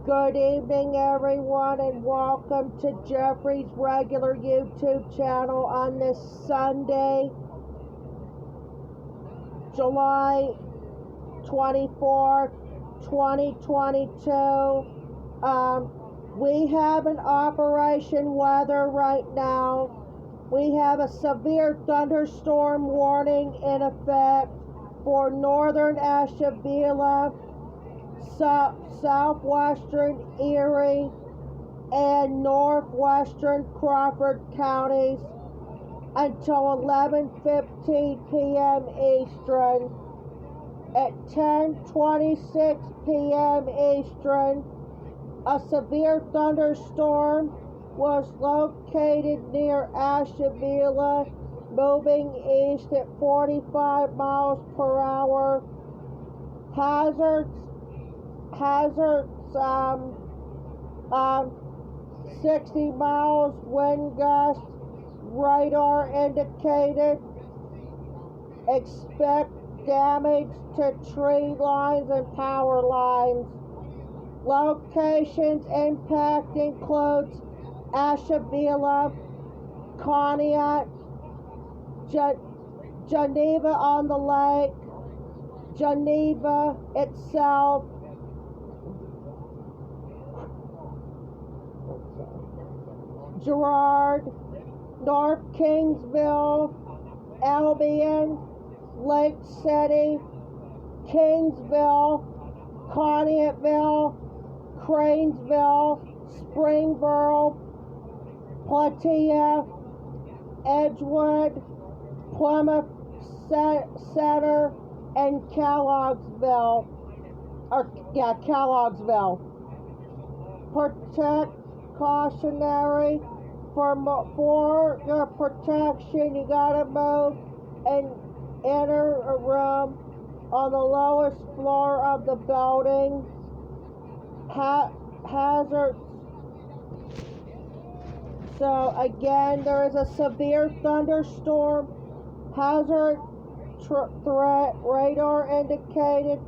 Good evening, everyone, and welcome to Jeffrey's regular YouTube channel on this Sunday, July 24th, 2022. We have an Operation Weather right now. We have a severe thunderstorm warning in effect for northern Ashtabula, southwestern Erie, and northwestern Crawford counties until 11:15 p.m. Eastern. At 10:26 p.m. Eastern, a severe thunderstorm was located near Ashtabula, moving east at 45 miles per hour. Hazards 60 miles wind gust, radar indicated. Expect damage to tree lines and power lines. Locations impact includes Ashtabula, Conneaut, Geneva on the Lake, Geneva itself, Girard, North Kingsville, Albion, Lake City, Kingsville, Conneautville, Cranesville, Springboro, Platea, Edgewood, Plymouth Center, and Kellogg'sville. Protect cautionary. For your protection, you gotta move and enter a room on the lowest floor of the building. Hazards. So again, there is a severe thunderstorm. Hazard threat radar indicated.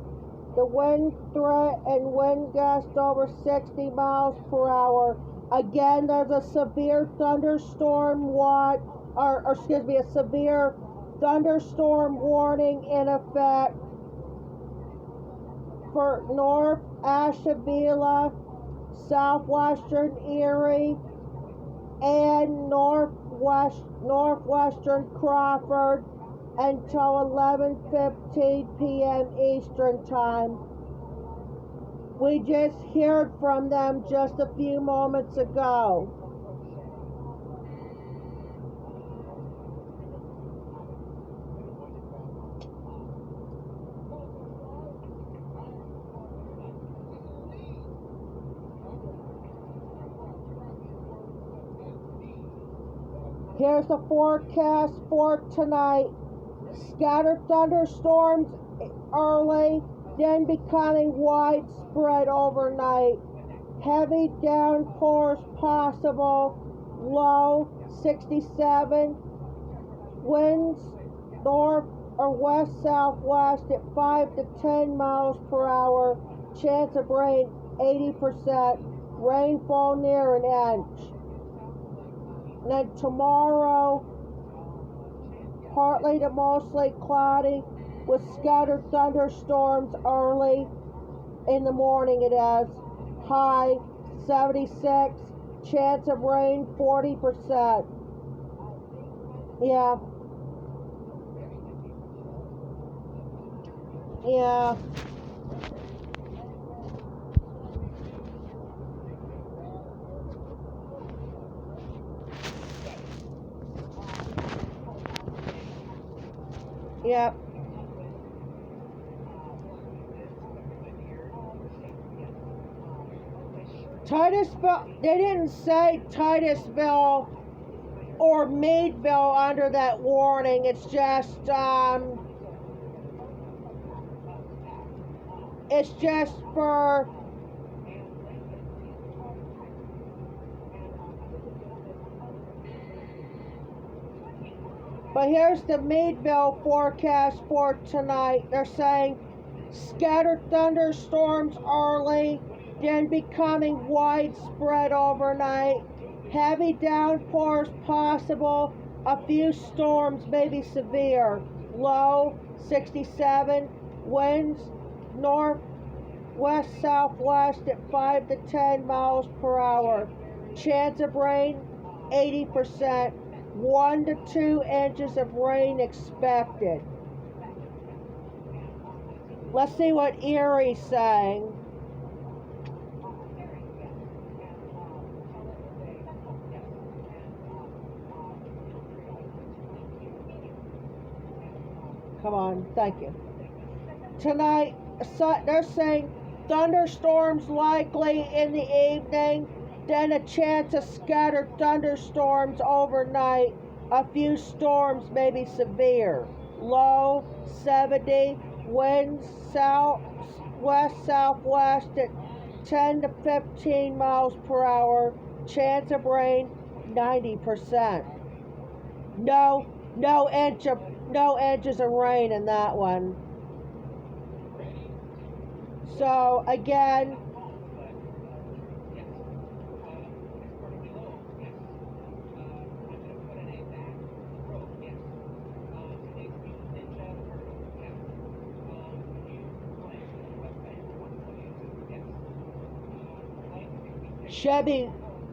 The wind threat and wind gust over 60 miles per hour. Again, there's a severe thunderstorm a severe thunderstorm warning in effect for North Ashtabula, southwestern Erie, and northwestern Crawford until 11:15 p.m. Eastern Time. We just heard from them just a few moments ago. Here's the forecast for tonight. Scattered thunderstorms early, then becoming widespread overnight. Heavy downpours possible. Low 67. Winds north or west-southwest at 5 to 10 miles per hour. Chance of rain 80%. Rainfall near an inch. And then tomorrow, partly to mostly cloudy with scattered thunderstorms early in the morning. It is high 76, chance of rain 40%. Yeah. Yep. Titusville, they didn't say Titusville or Meadville under that warning. It's just for But here's the Meadville forecast for tonight. They're saying scattered thunderstorms early, then becoming widespread overnight. Heavy downpours possible. A few storms may be severe. Low 67. Winds northwest southwest at 5 to 10 miles per hour. Chance of rain 80%. 1 to 2 inches of rain expected. Let's see what Erie's saying. Come on, thank you. Tonight, they're saying thunderstorms likely in the evening, then a chance of scattered thunderstorms overnight. A few storms may be severe. Low 70, winds southwest southwest at 10 to 15 miles per hour. Chance of rain 90%. No inches of rain in that one. So again,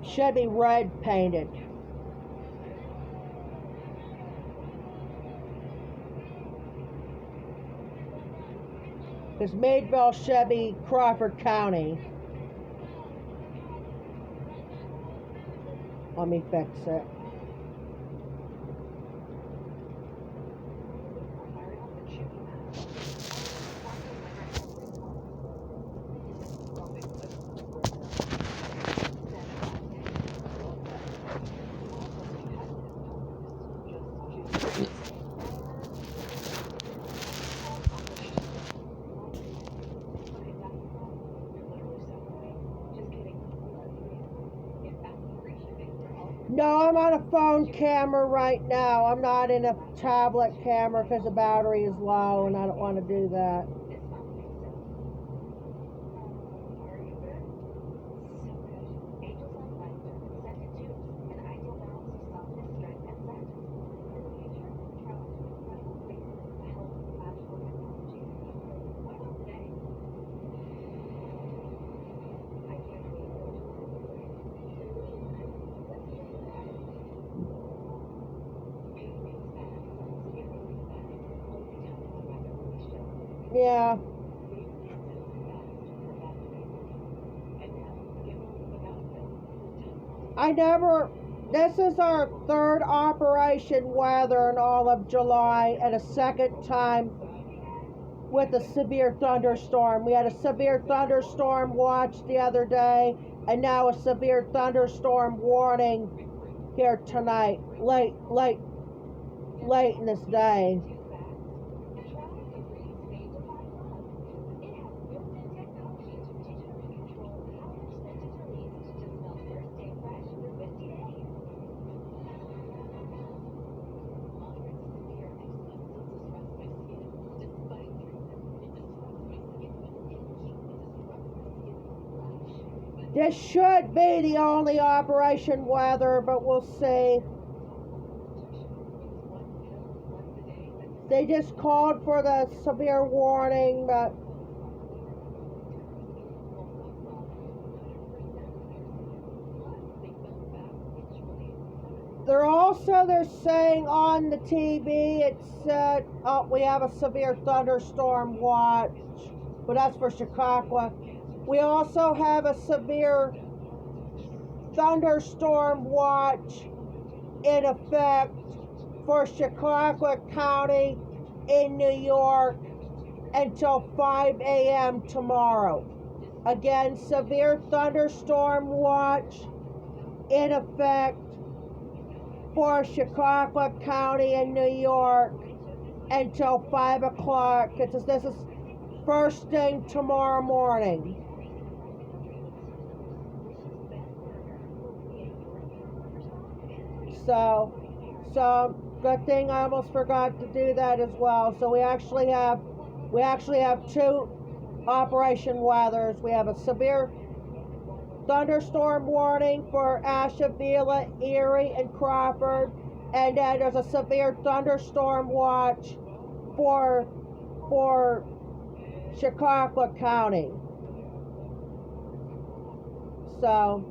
should be red painted. Because Meadville should be Crawford County. Let me fix it. No, I'm on a phone camera right now. I'm not in a tablet camera because the battery is low and I don't want to do that. Yeah. This is our third Operation Weather in all of July, and a second time with a severe thunderstorm. We had a severe thunderstorm watch the other day, and now a severe thunderstorm warning here tonight, late in this day. This should be the only Operation Weather, but we'll see. They just called for the severe warning, but they're saying on the TV, it said, oh, we have a severe thunderstorm watch, but that's for Chicago. We also have a severe thunderstorm watch in effect for Chicago County in New York until 5 a.m. tomorrow. Again, severe thunderstorm watch in effect for Chicago County in New York until 5 o'clock. This is first thing tomorrow morning. So good thing I almost forgot to do that as well. So we actually have two Operation Weathers. We have a severe thunderstorm warning for Ashtabula, Erie, and Crawford. And then there's a severe thunderstorm watch for Chicago County. So,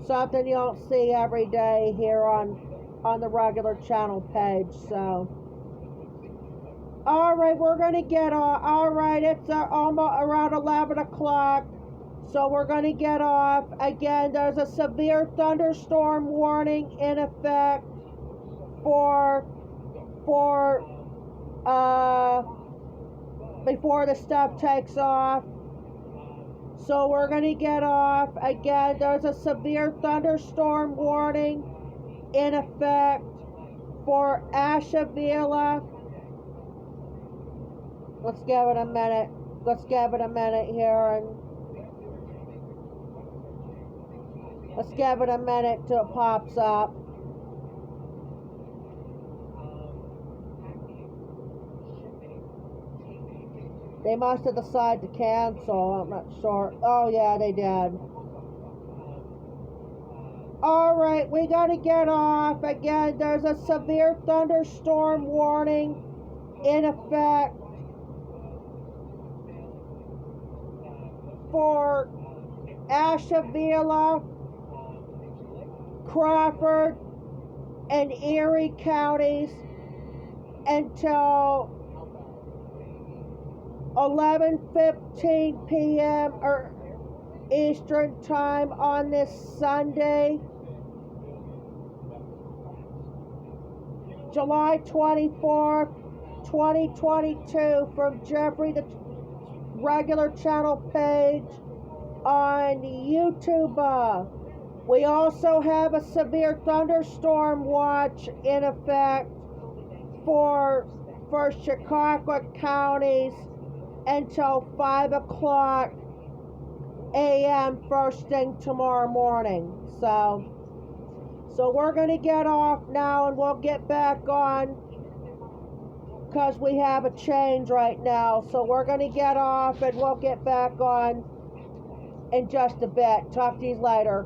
something you don't see every day here on the regular channel page. So, all right, we're going to get off. All right, it's almost around 11 o'clock. So we're going to get off. Again, there's a severe thunderstorm warning in effect for before the stuff takes off. So we're going to get off. Again, there's a severe thunderstorm warning in effect for Ashtabula. Let's give it a minute. Let's give it a minute here, and let's give it a minute till it pops up. They must have decided to cancel. I'm not sure. Oh, yeah, they did. All right, we got to get off. Again, there's a severe thunderstorm warning in effect for Ashtabula, Crawford, and Erie counties until 11:15 p.m. or Eastern time on this Sunday, July 24th, 2022, from Jeffrey, the regular channel page on YouTube. We also have a severe thunderstorm watch in effect for Chicago counties until 5 o'clock a.m. first thing tomorrow morning. So we're going to get off now, and we'll get back on because we have a change right now. So we're going to get off, and we'll get back on in just a bit. Talk to you later.